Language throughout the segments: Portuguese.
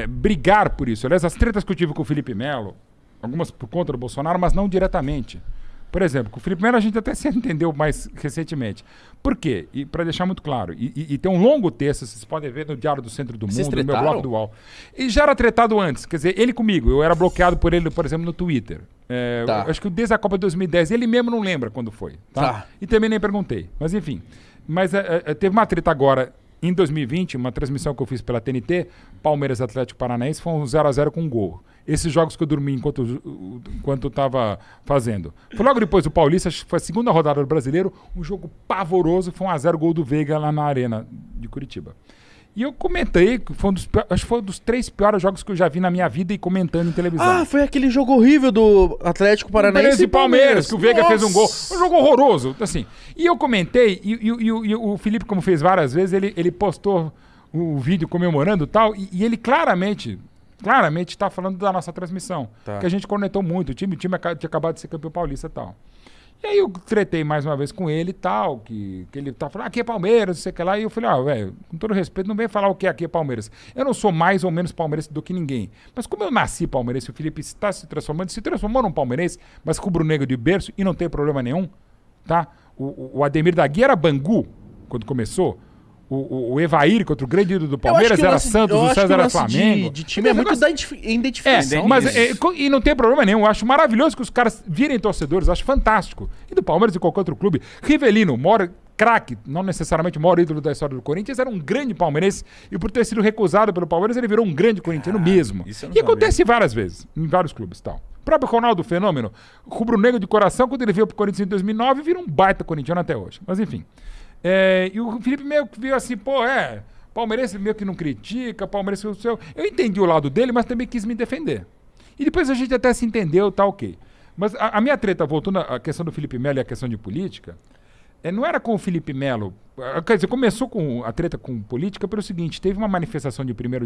brigar por isso. Aliás, as tretas que eu tive com o Felipe Melo, algumas por conta do Bolsonaro, mas não diretamente. Por exemplo, com o Felipe Melo a gente até se entendeu mais recentemente. Por quê? E para deixar muito claro, e tem um longo texto, vocês podem ver no Diário do Centro do Mundo, no meu blog do UOL. E já era tretado antes, quer dizer, ele comigo, eu era bloqueado por ele, por exemplo, no Twitter. Acho que desde a Copa de 2010, ele mesmo não lembra quando foi. Tá? E também nem perguntei, mas enfim. Mas teve uma treta agora, em 2020, uma transmissão que eu fiz pela TNT, Palmeiras Atlético Paranaense, foi um 0x0 com um gol. Esses jogos que eu dormi enquanto eu estava fazendo. Foi logo depois do Paulista, acho que foi a segunda rodada do Brasileiro, um jogo pavoroso, foi um 1x0 gol do Veiga lá na Arena de Curitiba. E eu comentei, que acho que foi um dos 3 piores jogos que eu já vi na minha vida e comentando em televisão. Ah, foi aquele jogo horrível do Atlético Paranaense e Palmeiras, que o Veiga fez um gol. Um jogo horroroso, assim. E eu comentei, e o Felipe, como fez várias vezes, ele postou o vídeo comemorando e tal, e ele claramente está falando da nossa transmissão. Que a gente conectou muito, o time tinha acabado de ser campeão paulista e tal. E aí eu tretei mais uma vez com ele e tal, que ele tá falando, aqui é Palmeiras, não sei o que lá. E eu falei, velho, com todo respeito, não vem falar o que aqui é Palmeiras. Eu não sou mais ou menos palmeirense do que ninguém. Mas como eu nasci palmeirense, o Felipe está se transformou num palmeirense, mas rubro-negro de berço e não tem problema nenhum, tá? O Ademir da Guia era Bangu, quando começou. O Evair contra o grande ídolo do Palmeiras era Santos, o César era Flamengo. De time é muito da identificação. E não tem problema nenhum. Eu acho maravilhoso que os caras virem torcedores, acho fantástico. E do Palmeiras e qualquer outro clube. Rivelino, maior craque, não necessariamente o maior ídolo da história do Corinthians, era um grande palmeirense e por ter sido recusado pelo Palmeiras, ele virou um grande corintiano mesmo. E acontece várias vezes, em vários clubes e tal. O próprio Ronaldo Fenômeno, rubro-negro de coração, quando ele veio pro Corinthians em 2009, vira um baita corintiano até hoje. Mas enfim. E o Felipe meio que viu assim, palmeirense meio que não critica, palmeirense o seu. Eu entendi o lado dele, mas também quis me defender. E depois a gente até se entendeu, tá ok. Mas a minha treta, voltando à questão do Felipe Melo e a questão de política, não era com o Felipe Melo. Quer dizer, começou com a treta com política pelo seguinte: teve uma manifestação de 1º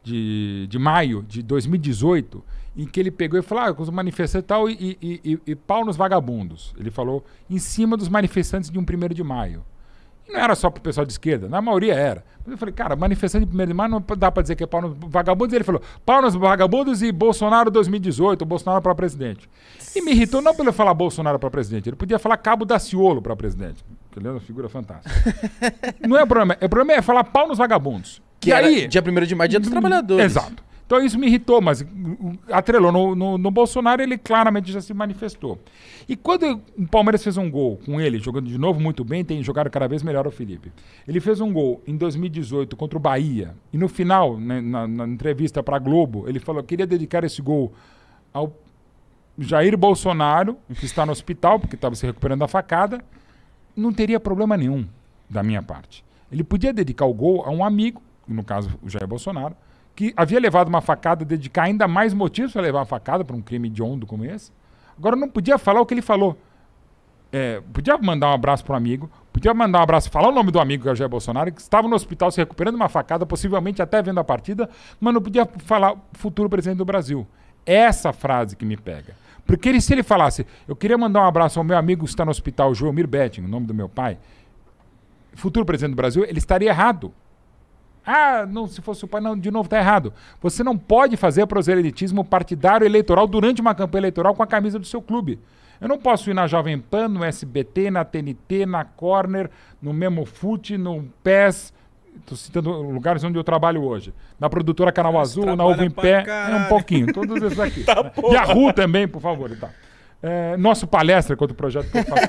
de maio de 2018, em que ele pegou e falou, com os manifestantes e tal, e pau nos vagabundos. Ele falou em cima dos manifestantes de um 1º de maio. E não era só pro pessoal de esquerda, na maioria era. Mas eu falei, cara, manifestante de 1º de maio não dá pra dizer que é pau nos vagabundos. E ele falou, pau nos vagabundos e Bolsonaro 2018, Bolsonaro pra presidente. E me irritou não pelo falar Bolsonaro pra presidente, ele podia falar Cabo Daciolo pra presidente, que ele é uma figura fantástica. Não é o problema, o problema é falar pau nos vagabundos. Que aí, dia 1º de maio, dia dos trabalhadores. Exato. Então isso me irritou, mas atrelou no Bolsonaro, ele claramente já se manifestou. E quando o Palmeiras fez um gol com ele, jogando de novo muito bem, tem jogado cada vez melhor o Felipe. Ele fez um gol em 2018 contra o Bahia, e no final, né, na entrevista para a Globo, ele falou que queria dedicar esse gol ao Jair Bolsonaro, que está no hospital, porque estava se recuperando da facada. Não teria problema nenhum da minha parte. Ele podia dedicar o gol a um amigo, no caso o Jair Bolsonaro, que havia levado uma facada, dedicar ainda mais motivos para levar uma facada para um crime hediondo como esse. Agora não podia falar o que ele falou. Podia mandar um abraço para um amigo, podia mandar um abraço, falar o nome do amigo, que é o Jair Bolsonaro, que estava no hospital se recuperando de uma facada, possivelmente até vendo a partida, mas não podia falar futuro presidente do Brasil. Essa frase que me pega. Porque se ele falasse, eu queria mandar um abraço ao meu amigo que está no hospital, Joelmir Betting, o nome do meu pai, futuro presidente do Brasil, ele estaria errado. Não, se fosse o pai, não, de novo, está errado. Você não pode fazer proselitismo partidário eleitoral durante uma campanha eleitoral com a camisa do seu clube. Eu não posso ir na Jovem Pan, no SBT, na TNT, na Corner, no Memofute, no PES, estou citando lugares onde eu trabalho hoje, na produtora Canal Azul, na Ovo em Pé, um pouquinho, todos esses aqui. Tá, Yahoo também, por favor, e tal. Nosso palestra contra o projeto que eu faço.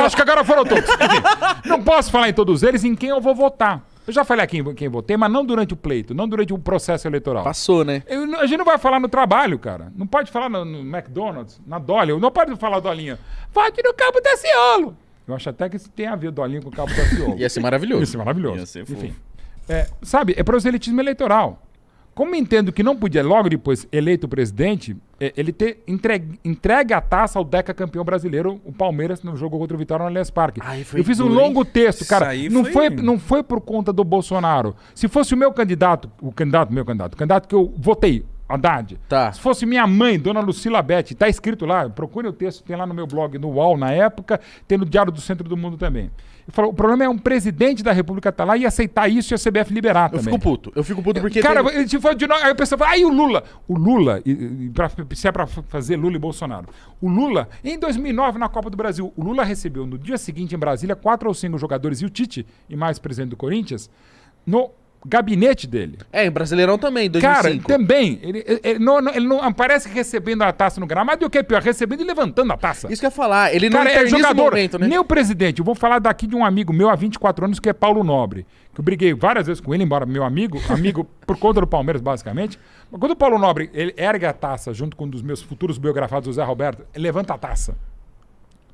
Acho que agora foram todos. Enfim, não posso falar em todos eles em quem eu vou votar. Eu já falei aqui em quem votei, mas não durante o pleito, não durante o processo eleitoral. Passou, né? A gente não vai falar no trabalho, cara. Não pode falar no McDonald's, na Dolly. Não pode falar Dolinha. Vote no Cabo Daciolo. Eu acho até que isso tem a ver, Dolinha, com o Cabo Daciolo. Ia ser maravilhoso. Ia ser maravilhoso. Ia ser enfim. Sabe, é proselitismo eleitoral. Como entendo que não podia, logo depois, eleito o presidente, ele ter entregue a taça ao decacampeão brasileiro, o Palmeiras, no jogo contra o Vitória no Allianz Parque. Eu fiz um longo texto, cara. Não foi por conta do Bolsonaro. Se fosse o meu candidato, o candidato que eu votei, Haddad. Tá. Se fosse minha mãe, dona Lucila Beth, tá escrito lá, procure o texto, tem lá no meu blog, no UOL na época, tem no Diário do Centro do Mundo também. Ele falou, o problema é um presidente da República estar lá e aceitar isso e a CBF liberar também. Eu fico puto porque... Cara, aí a pessoa fala, o Lula? O Lula, se é pra fazer Lula e Bolsonaro. O Lula, em 2009, na Copa do Brasil, o Lula recebeu no dia seguinte em Brasília 4 ou 5 jogadores e o Tite, e mais presidente do Corinthians, no gabinete dele. Em Brasileirão também, em 2005. Cara, também. Ele não aparece recebendo a taça no gramado e o que é pior, recebendo e levantando a taça. Isso que eu ia falar, ele não é jogador, momento, né? nem o presidente. Eu vou falar daqui de um amigo meu há 24 anos, que é Paulo Nobre, que eu briguei várias vezes com ele, embora meu amigo por conta do Palmeiras, basicamente. Mas quando o Paulo Nobre ele ergue a taça junto com um dos meus futuros biografados, o Zé Roberto, ele levanta a taça.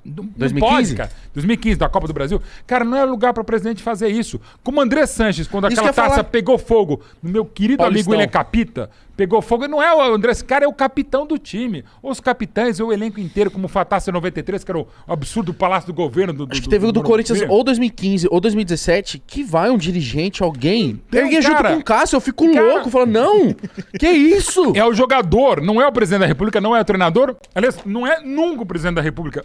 Não 2015? pode, cara. 2015, da Copa do Brasil. Cara, não é lugar para o presidente fazer isso. Como o André Sanches, quando aquela taça pegou fogo, no meu querido Paulistão. amigo William Capita, pegou fogo. Não é o André, esse cara é o capitão do time. Os capitães, o elenco inteiro, como o Fatácia 93, que era o absurdo palácio do governo. Acho que teve o do Corinthians ou 2015 ou 2017, que vai um dirigente, alguém, ergue junto com o Cássio. Eu fico louco, falando, não, que isso? É o jogador, não é o presidente da República, não é o treinador. Aliás, não é nunca o presidente da República.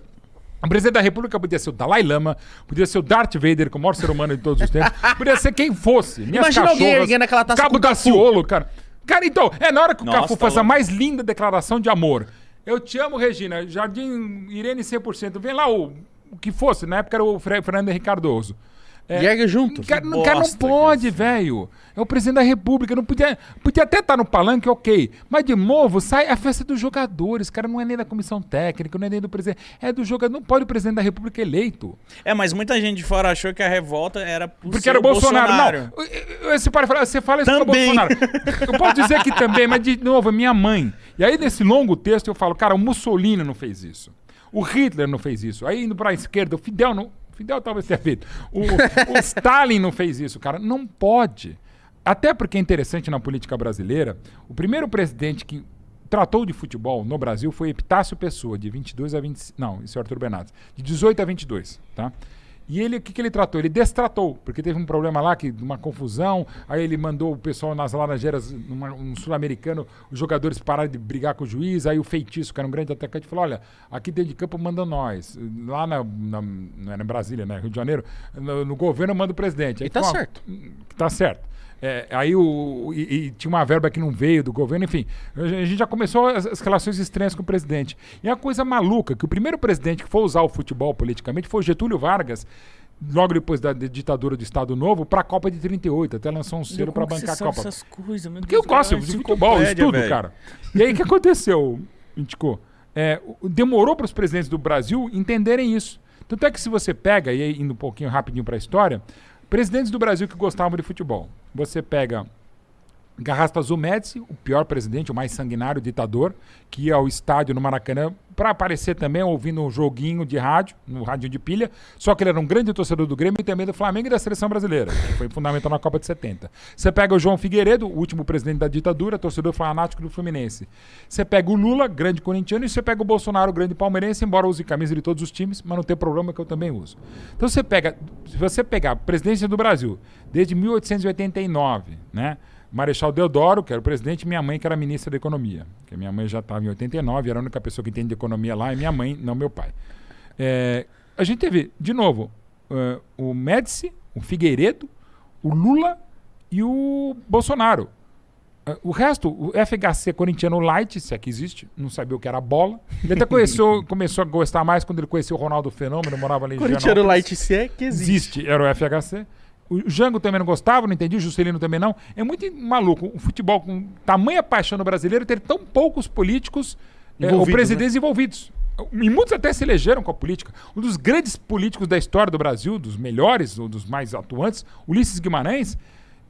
O presidente da República podia ser o Dalai Lama, podia ser o Darth Vader, que é o maior ser humano de todos os tempos, podia ser quem fosse. Imagina alguém erguendo aquela taça Cabo Daciolo, cara. Cara, então, na hora que o Nossa, Cafu faz a mais linda declaração de amor. Eu te amo, Regina. Jardim Irene 100%. Vem lá o que fosse. Na época era o Fernando Henrique Cardoso. E ergue junto. Cara, não pode, velho. É o presidente da República. Não podia até estar no palanque, ok. Mas, de novo, sai a festa dos jogadores. Cara, não é nem da comissão técnica, não é nem do presidente. É do jogador. Não pode o presidente da República eleito. Mas muita gente de fora achou que a revolta era porque era o Bolsonaro. Não, você fala isso para o Bolsonaro. Eu posso dizer que também, mas, de novo, é minha mãe. E aí, nesse longo texto, eu falo, cara, o Mussolini não fez isso. O Hitler não fez isso. Aí, indo para a esquerda, o Fidel talvez tenha feito. O Stalin não fez isso, cara. Não pode. Até porque é interessante na política brasileira, o primeiro presidente que tratou de futebol no Brasil foi Epitácio Pessoa, de 22 a 20... Não, isso é Arthur Bernardes. De 18 a 22, tá? E ele, o que ele tratou? Ele destratou, porque teve um problema lá, uma confusão, aí ele mandou o pessoal nas Laranjeiras, um sul-americano, os jogadores pararam de brigar com o juiz, aí o Feitiço, que era um grande atacante, falou, olha, aqui dentro de campo manda nós, lá não era em Brasília, né, Rio de Janeiro, no governo manda o presidente. Aí e tá certo. Tá certo. Aí e tinha uma verba que não veio do governo, enfim, a gente já começou as relações estranhas com o presidente. E a coisa maluca, que o primeiro presidente que foi usar o futebol politicamente foi o Getúlio Vargas, logo depois da ditadura do Estado Novo, para a Copa de 38, até lançou um selo para bancar a Copa. Essas coisas, porque eu gosto de futebol, estudo, cara. E aí o que aconteceu, Tico? Demorou para os presidentes do Brasil entenderem isso. Tanto é que se você pega, e aí indo um pouquinho rapidinho para a história, presidentes do Brasil que gostavam de futebol. Você pega Garrastazu Médici, o pior presidente, o mais sanguinário ditador, que ia ao estádio no Maracanã para aparecer também ouvindo um joguinho de rádio, no rádio de pilha, só que ele era um grande torcedor do Grêmio e também do Flamengo e da seleção brasileira, que foi fundamental na Copa de 70. Você pega o João Figueiredo, o último presidente da ditadura, torcedor fanático do Fluminense. Você pega o Lula, grande corintiano, e você pega o Bolsonaro, grande palmeirense, embora use camisa de todos os times, mas não tem problema que eu também uso. Então se você pegar a presidência do Brasil desde 1889, né? Marechal Deodoro, que era o presidente, e minha mãe, que era ministra da Economia. Porque minha mãe já estava em 89, era a única pessoa que entende de economia lá, e minha mãe, não meu pai. A gente teve, de novo, o Médici, o Figueiredo, o Lula e o Bolsonaro. O resto, o FHC corintiano light, se é que existe, não sabia o que era bola. Ele até começou a gostar mais quando ele conheceu o Ronaldo Fenômeno, morava ali em corintiano light, se é que existe. Era o FHC. O Jango também não gostava, não entendi, o Juscelino também não. É muito maluco o futebol com tamanha paixão no brasileiro ter tão poucos políticos ou presidentes envolvidos. E muitos até se elegeram com a política. Um dos grandes políticos da história do Brasil, dos melhores ou dos mais atuantes, Ulisses Guimarães,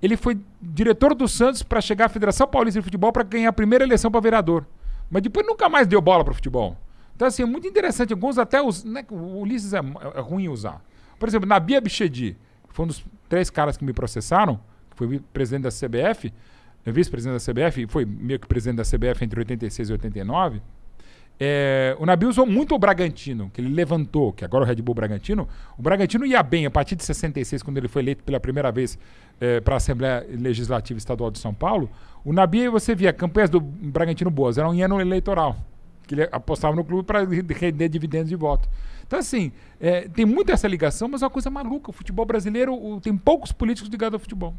ele foi diretor do Santos para chegar à Federação Paulista de Futebol para ganhar a primeira eleição para vereador. Mas depois nunca mais deu bola para o futebol. Então, assim, é muito interessante. Alguns até né, o Ulisses é ruim usar. Por exemplo, Nabi Abichedi, foi um dos 3 caras que me processaram, que foi presidente da CBF, vice-presidente da CBF, e foi meio que presidente da CBF entre 86 e 89. O Nabi usou muito o Bragantino, que ele levantou, que agora o Red Bull Bragantino. O Bragantino ia bem a partir de 66, quando ele foi eleito pela primeira vez para a Assembleia Legislativa Estadual de São Paulo. O Nabi, você via, campanhas do Bragantino boas, eram em ano eleitoral, que ele apostava no clube para render dividendos de voto. Então, assim, tem muito essa ligação, mas é uma coisa maluca. O futebol brasileiro tem poucos políticos ligados ao futebol.